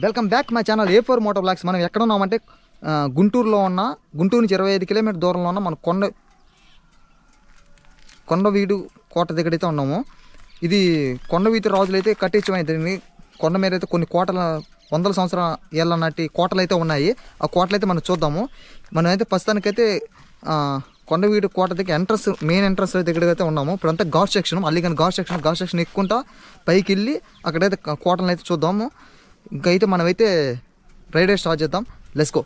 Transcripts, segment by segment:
Welcome back my channel A4 moto blogs. మనం ఎక్కడ ఉన్నామంటే గుంటూరులో ఉన్న, గుంటూరు నుంచి 25 కిలోమీటర్ దూరంలో ఉన్న మన కొండవీడు కోట దగ్గరైతే ఉన్నాము. ఇది కొండవీటి రాజులు అయితే కట్టించమైంది. కొండ మీద అయితే కొన్ని కోటల వందల సంవత్సరాల ఏళ్ళ నాటి కోటలు అయితే ఉన్నాయి. ఆ కోటలు అయితే మనం చూద్దాము. మనమైతే ప్రస్తుతానికైతే కొండవీడు కోట దగ్గర ఎంట్రన్స్, మెయిన్ ఎంట్రన్స్ దగ్గర అయితే ఉన్నాము. ఇప్పుడంతా ఘాట్ సెక్షన్, మళ్ళీ కానీ ఘాట్ సెక్షన్ ఎక్కుంటా పైకి వెళ్ళి అక్కడైతే కోటలను అయితే చూద్దాము. ఇంకా అయితే మనమైతే రైడ్ స్టార్ట్ చేద్దాం. Let's go.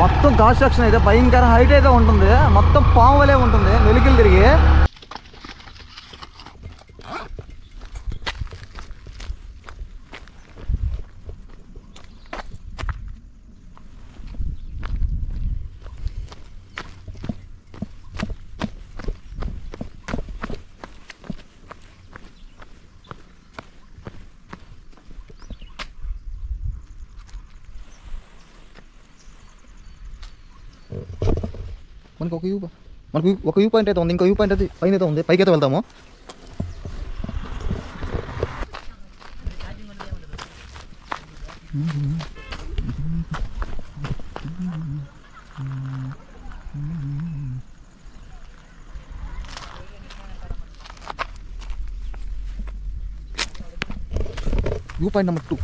మొత్తం ఘాట్ సెక్షన్ అయితే భయంకర హైట్ అయితే ఉంటుంది. మొత్తం పాము వలే ఉంటుంది, వెలుగులు తిరిగి. మనకు ఒక వ్యూ పాయింట్ అయితే ఉంది, ఇంకో వ్యూ పాయింట్ అయితే పైన అయితే ఉంది. పైకి అయితే వెళ్తాము. View point number 2.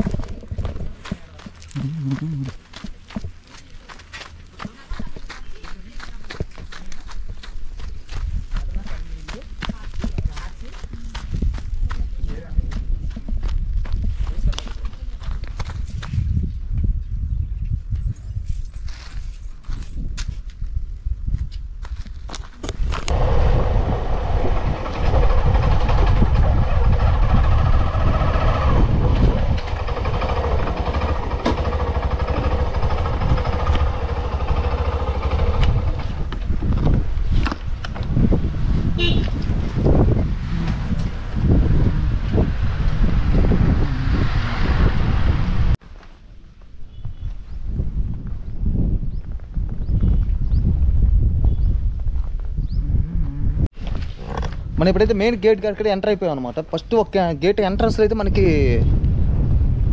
మనం ఇప్పుడైతే మెయిన్ గేట్ కాడికి ఎంటర్ అయిపోయాం అనమాట. ఫస్ట్ ఒక గేట్ ఎంట్రన్స్లో అయితే మనకి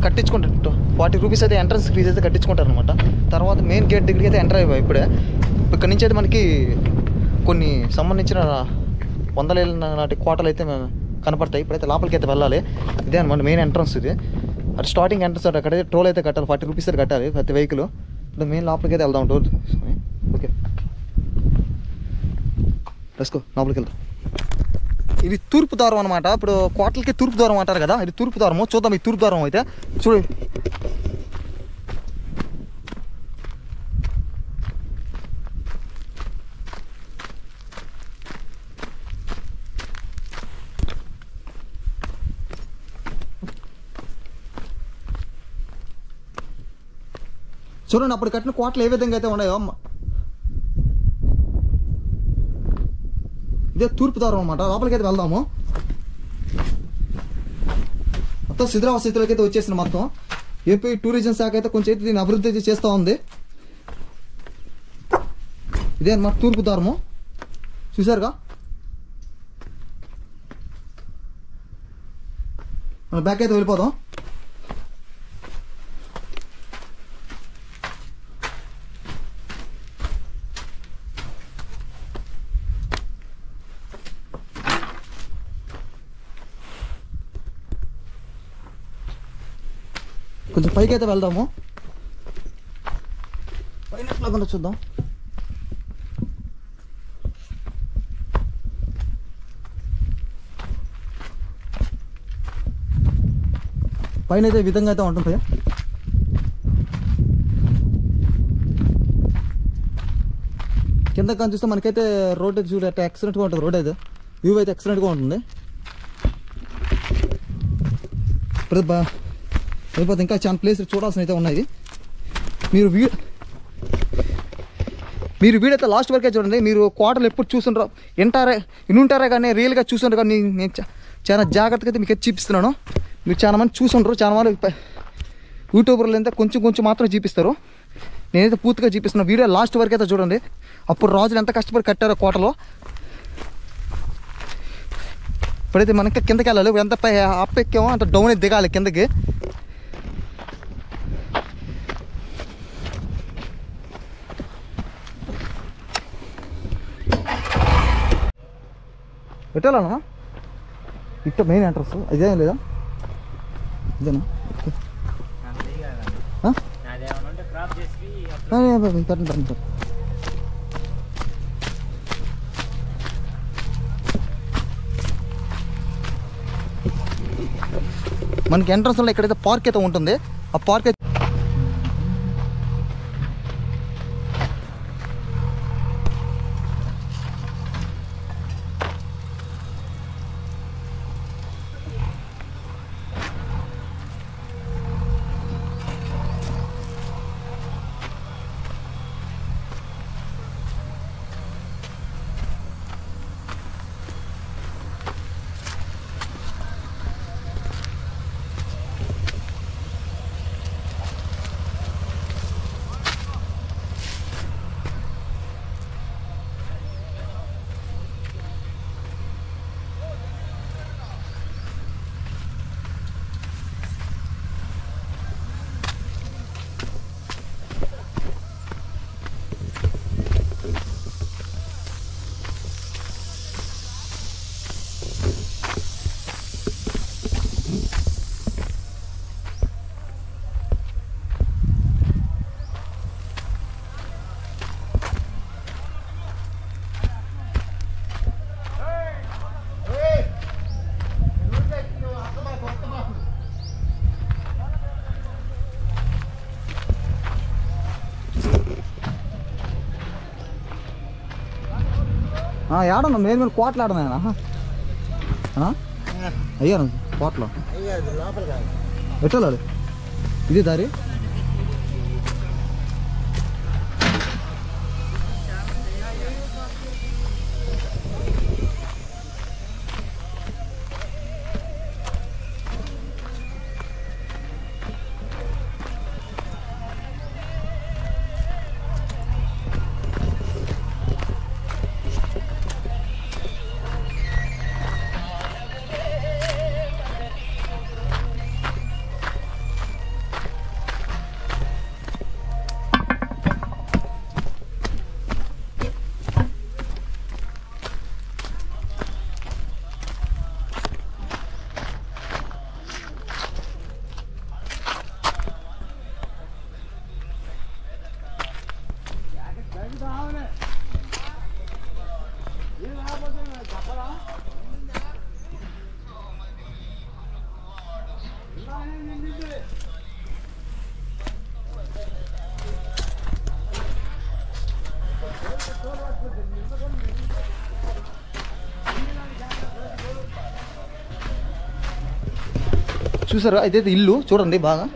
కట్టించుకుంటారు 40 రూపీస్ అయితే ఎంట్రన్స్ ఫీజు అయితే కట్టించుకుంటారు అనమాట. తర్వాత మెయిన్ గేట్ దగ్గరికి అయితే ఎంటర్ అయిపోయాం. ఇప్పుడే ఇక్కడ నుంచి అయితే మనకి కొన్ని సంబంధించిన 100 ఏళ్ళ నాటి కోటలు అయితే కనపడతాయి. ఇప్పుడైతే లోపలికి అయితే వెళ్ళాలి. ఇదే అనమాట మెయిన్ ఎంట్రన్స్. ఇది అటు స్టార్టింగ్ ఎంట్రన్స్ అక్కడైతే టోల్ అయితే కట్టాలి, 40 రూపీస్ అయితే కట్టాలి ప్రతి వెహికల్. ఇప్పుడు మెయిన్ లోపలికి అయితే వెళ్దాం. Toll okay, let's go. లోపలికి వెళ్దాం. ఇది తూర్పు ద్వారం అనమాట. ఇప్పుడు కోటలకి తూర్పు ద్వారం అంటారు కదా, ఇది తూర్పు ద్వారము. చూద్దాం ఈ తూర్పు ద్వారం అయితే. చూడు, చూడండి అప్పుడు కట్టిన కోటలు ఏ విధంగా అయితే ఉన్నాయో. ఇదే తూర్పు ద్వారం అనమాట. లోపలికి అయితే వెళ్దాము. మొత్తం శిథిలావస్థ స్థితిలోకి అయితే వచ్చేసింది మొత్తం. ఏపీ టూరిజం శాఖ అయితే కొంచెం అయితే దీన్ని అభివృద్ధి చేస్తూ ఉంది. ఇదే అనమాట తూర్పు ద్వారము. చూసారుగా. మన బ్యాక్ అయితే వెళ్ళిపోదాం. కొంచెం పైకి అయితే వెళ్దాము. పైన ఎట్లా చూద్దాం. పైన అయితే ఈ విధంగా అయితే ఉంటుంది. కింద కింద కానీ చూస్తే మనకైతే రోడ్ అయితే చూడ ఎక్సలెంట్గా ఉంటుంది. రోడ్ అయితే వ్యూ అయితే ఎక్సలెంట్గా ఉంటుంది. ఇప్పుడు వెళ్ళిపోతే ఇంకా చాలా ప్లేస్ చూడాల్సిన అయితే ఉన్నాయి. మీరు వీడియో అయితే లాస్ట్ వరకే చూడండి. మీరు కోటలు ఎప్పుడు చూసుంటారో వినుంటారే కానీ రియల్గా చూసుంటారు కానీ నేను చాలా జాగ్రత్తగా అయితే మీకు అయితే చూపిస్తున్నాను. మీరు చాలా మంది చూసుంటారు, చాలా మంది యూట్యూబర్లు అయితే కొంచెం మాత్రం చూపిస్తారు. నేనైతే పూర్తిగా చూపిస్తున్నాను. వీడియో లాస్ట్ వరకు అయితే చూడండి. అప్పుడు రాజులు ఎంత కష్టపడి కట్టారో కోటలో. ఇప్పుడైతే మనకి కిందకి వెళ్ళాలి. ఎంత అప్ ఎక్కామో అంత డౌన్ అయితే దిగాలి కిందకి. పెట్టాలన్నా ఇట్ట మెయిన్ ఎంట్రన్స్ ఇదేం లేదా? ఇదేనా? పెట్టండి. మనకి ఎంట్రన్స్లో ఇక్కడైతే పార్క్ అయితే ఉంటుంది. ఆ పార్క్ అయితే ఏడన్నా మెయిన్ కోట్లు ఆడనా అయ్యాను కోట్లో ఎట్టాలి ఇది దారి. చూసారా ఇదైతే ఇల్లు చూడండి బాగా.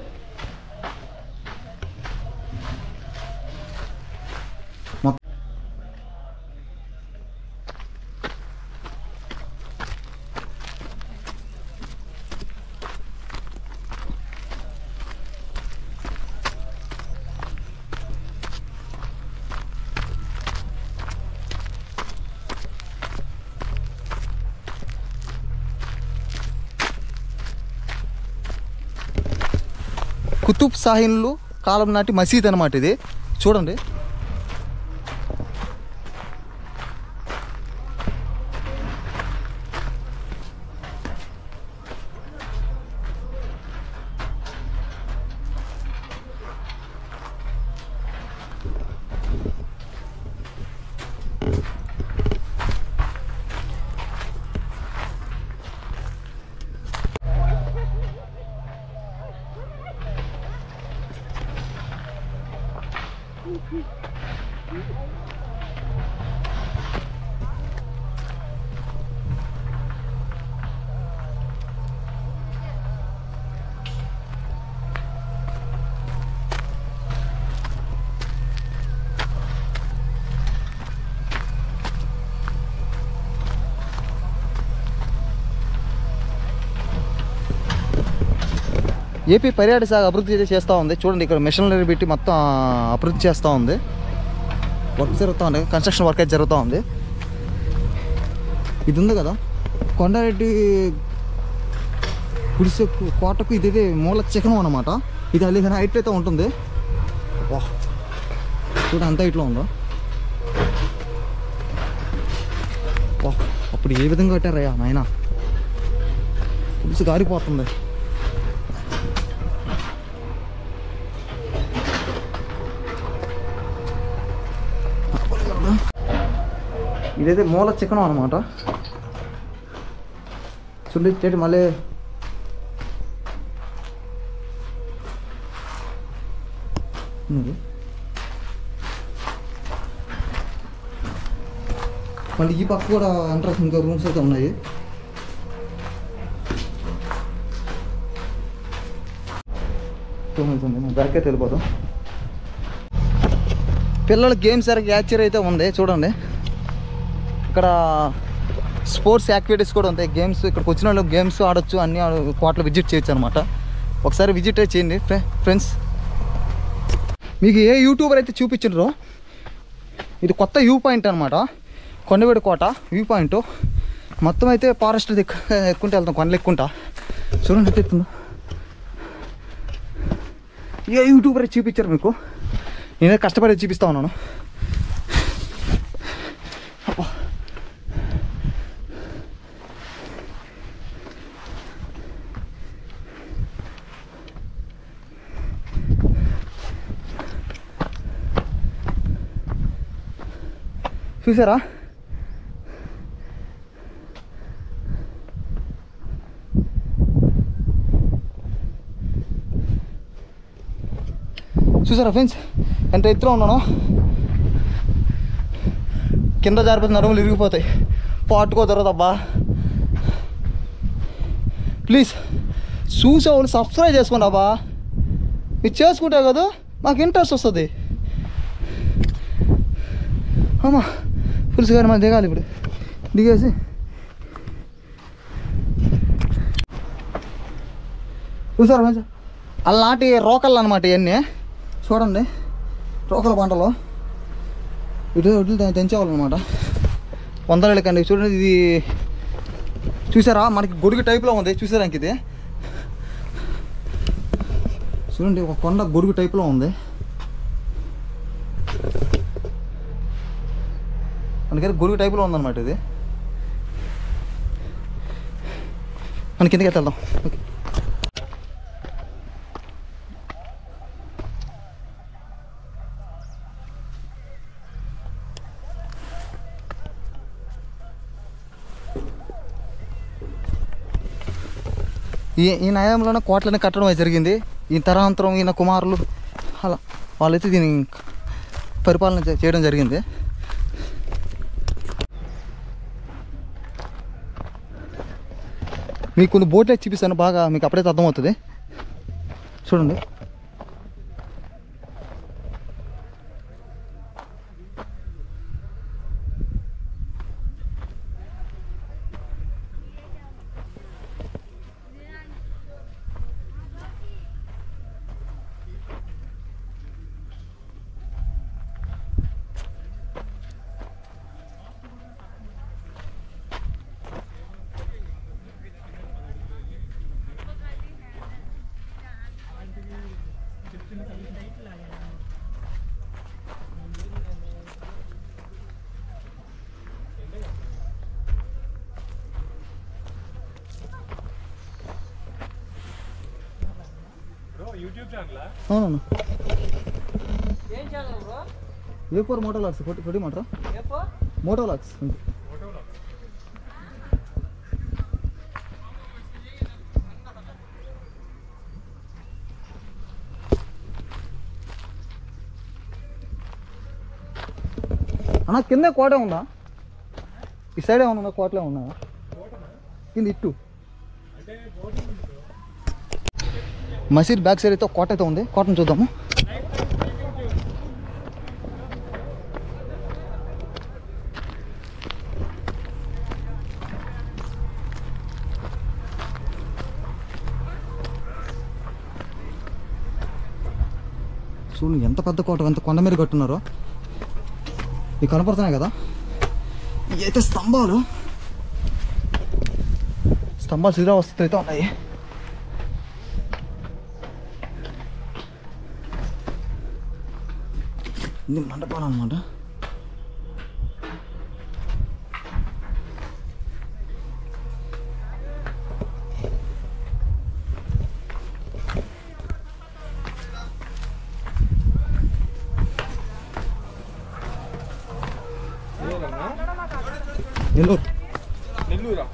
కుతుబ్ షాహీన్లు కాలం నాటి మసీద్ అన్నమాట ఇది చూడండి. ఏపీ పర్యాటక శాఖ అభివృద్ధి చేస్తూ ఉంది. చూడండి ఇక్కడ మిషనరీ పెట్టి మొత్తం అభివృద్ధి చేస్తూ ఉంది. వర్క్ జరుగుతూ ఉంది, కన్స్ట్రక్షన్ వర్క్ అయితే జరుగుతూ ఉంది. ఇది ఉంది కదా కొండారెడ్డి గుడిసె కోటకు ఇది మూల చిహ్నం అన్నమాట. ఇది అలిగిన హైట్ అయితే ఉంటుంది. వాహ్ చూడ అంత హైట్లో ఉందో. వాహ్ అప్పుడు ఏ విధంగా కట్టారయ్యా నాయన, గుడిసె గారిపోతుంది. ఇదైతే మూల చిహ్నం అనమాట. చూడండి మళ్ళీ మళ్ళీ ఈ పక్క కూడా ఎంట్రన్స్ ఇంకా రూమ్స్ అయితే ఉన్నాయి. బ్యాక్ అయితే వెళ్ళిపోతాం. పిల్లల గేమ్స్ యాక్చర్ అయితే ఉంది చూడండి. ఇక్కడ స్పోర్ట్స్ యాక్టివిటీస్ కూడా ఉంటాయి. గేమ్స్ ఇక్కడికి వచ్చిన వాళ్ళు గేమ్స్ ఆడొచ్చు, అన్ని కోటలు విజిట్ చేయొచ్చు అనమాట. ఒకసారి విజిట్ చేయండి ఫ్రెండ్స్. మీకు ఏ యూట్యూబర్ అయితే చూపించారో ఇది కొత్త వ్యూ పాయింట్ అనమాట. కొండవీడు కోట వ్యూ పాయింట్ మొత్తం అయితే ఫారెస్ట్ ఎక్కుంటే వెళ్తాం, కొండలు ఎక్కుంటా. చూడండి ఎంత ఎక్కుందో. ఏ యూట్యూబర్ అయితే చూపించారు మీకు, నేనే కష్టపడి చూపిస్తా ఉన్నాను. చూసారా ఫ్రెండ్స్ ఎంత ఎత్తులో ఉన్నాను. కింద జారిపోతే నడుములు ఇరిగిపోతాయి, పాటుకో దొరదబ్బా. ప్లీజ్ చూసేవాళ్ళు సబ్స్క్రైబ్ చేసుకోండి అబ్బా. మీరు చేసుకుంటే కదా మాకు ఇంట్రెస్ట్ వస్తుంది. అమ్మా పులుసు గారు మళ్ళీ దిగాలి. ఇప్పుడు దిగేసి చూసారా మంచి అలాంటి రోకళ్ళు అనమాట ఇవన్నీ. చూడండి రోకల పంటలు వడ్లు తెంచేవాళ్ళనమాట. వందలకండి. చూడండి ఇది చూసారా మనకి గొడుగు టైప్లో ఉంది. చూసారా ఇంక ఇది చూడండి ఒక కొండ గొడుగు టైప్లో ఉంది. అందుకని గొడుగు టైప్లో ఉందన్నమాట ఇది. మన కిందకి వెళ్దాం. ఓకే ఈ నయంలోనే కోటలని కట్టడం జరిగింది. ఈ తరాంతరం ఈయన కుమారులు అలా వాళ్ళైతే దీన్ని పరిపాలన చేయడం జరిగింది. మీకు కొన్ని బోట్లు చూపిస్తాను, బాగా మీకు అప్పుడైతే అర్థమవుతుంది. చూడండి అవునవును. ఏ4 మోటోలాక్స్ కొట్టి మాట్రా మోటోలాక్స్ అన్న. కింద కోట ఉందా? ఈ సైడ్ ఏమన్నా ఉందా? కోటలే ఉన్నా కింద ఇట్టు మసీద్ బ్యాక్ సైడ్ అయితే కోట అయితే ఉంది. కోటను చూద్దాము. చూడు ఎంత పెద్ద కోట, ఎంత కొండ మీద కట్టున్నారో. ఇవి కనపడుతున్నాయి కదా, ఇవి అయితే స్తంభాలు శిథిలావస్థతో అయితే ఉన్నాయి. ఇది మండపాలు అనమాట. నెల్లూరా?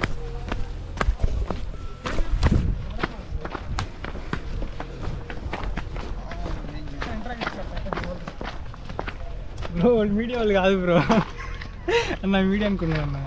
బ్రో మీడియా వాళ్ళు కాదు బ్రో, అన్న మీడియా అనుకున్నాను అన్న.